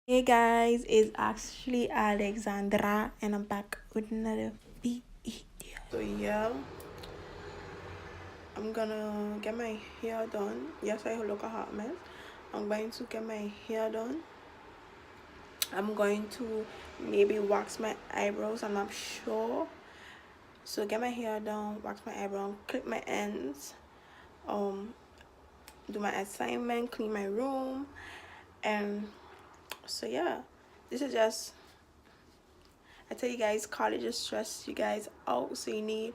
Hey guys, it's actually Alexandra and I'm back with another video. So yeah, I'm gonna get my hair done. Yes, I look a hot mess. I'm going to get my hair done. I'm going to maybe wax my eyebrows. I'm not sure. So get my hair done, wax my eyebrow, clip my ends, um, do my assignment, clean my room, and so yeah, this is just I tell you guys, college just stress you guys out, so you need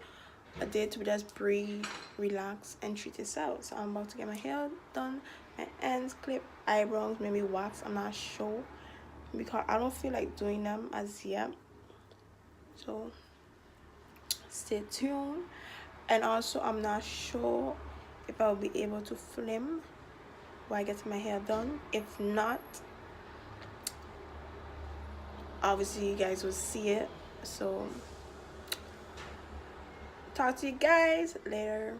a day to just breathe, relax, and treat yourself. So I'm about to get my hair done, my ends clipped, eyebrows, maybe wax. I'm not sure because I don't feel like doing them as yet. So stay tuned. And also, I'm not sure if I'll be able to film while I get my hair done. If not, obviously you guys will see it. So talk to you guys later.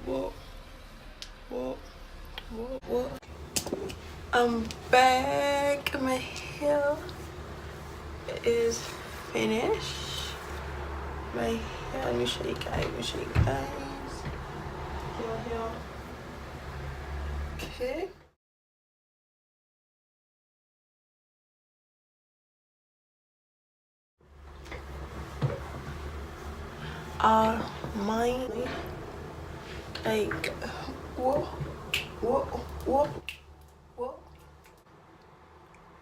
Whoa, whoa, whoa, whoa. I'm back. My hair is finished. My hair, let me show you guys. Here. Okay. Mine, like, whoa, whoa, whoa, whoa, whoa,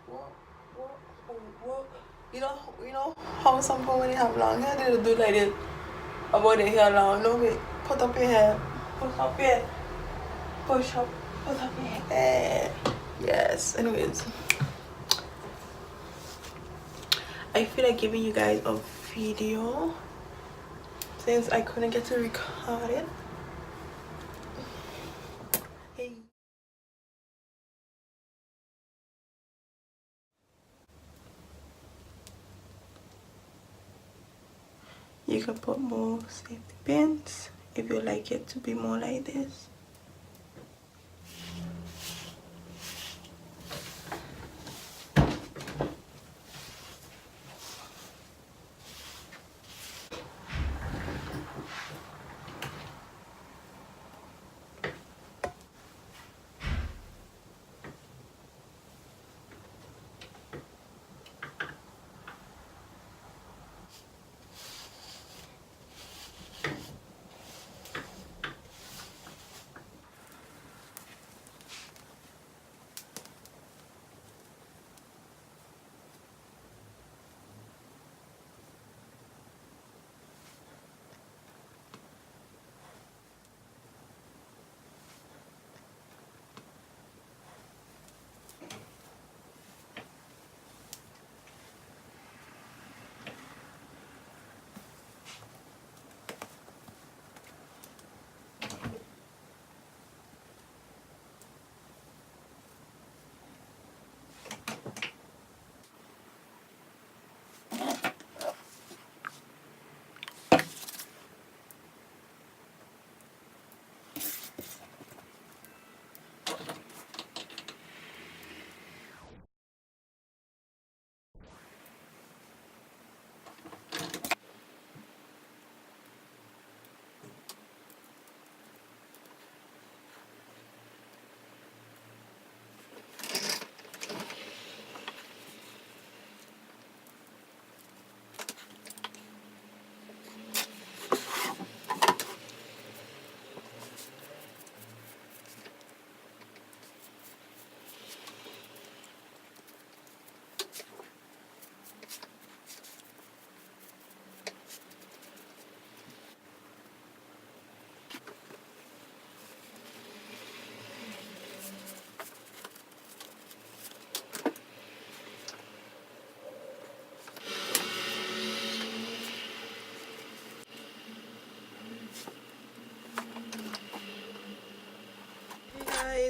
whoa, whoa. You know how some people when they have long hair, they do like this about their hair long. No, wait, put up your hair, put up your, push up, put up your hair. Yes. Anyways, I feel like giving you guys a video since I couldn't get to record it. Hey. You can put more safety pins if you like it to be more like this.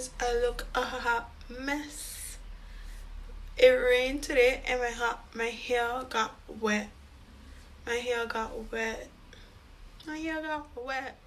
guys, I look a hot mess. It rained today and my hair got wet. My hair got wet. My hair got wet.